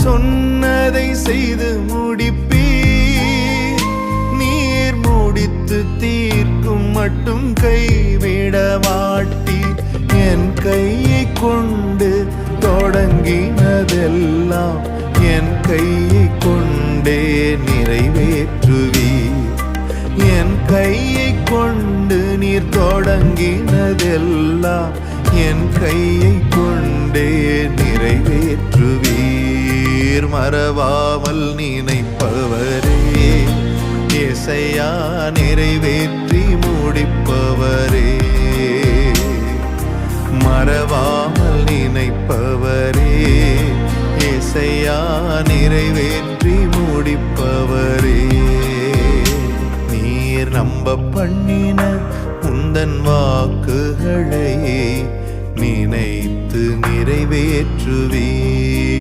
சொன்னதை செய்து முடிப்பீர். நீர் முடித்து தீர்க்கும் மட்டும் கைவிட மாட்டீர். என் கையை கொண்டு தொடங்கினதெல்லாம் என் கையை கொண்டே நிறைவேற்றுவீர். என் கையை கொண்டு நீர் தொடங்கினதெல்லாம் என் கையை கொண்டே நிறைவேற்றுவீர். மறவாமல் நினைப்பவரே, இயேசையா நிறைவேற்றி முடிப்பவரே. மறவாமல் நினைப்பவரே, இயேசையா நிறைவேற்றி முடிப்பவரே. நீர் நம்ப பண்ணின உந்தன் வாக்குகளை நினைத்து நிறைவேற்றுவீர்.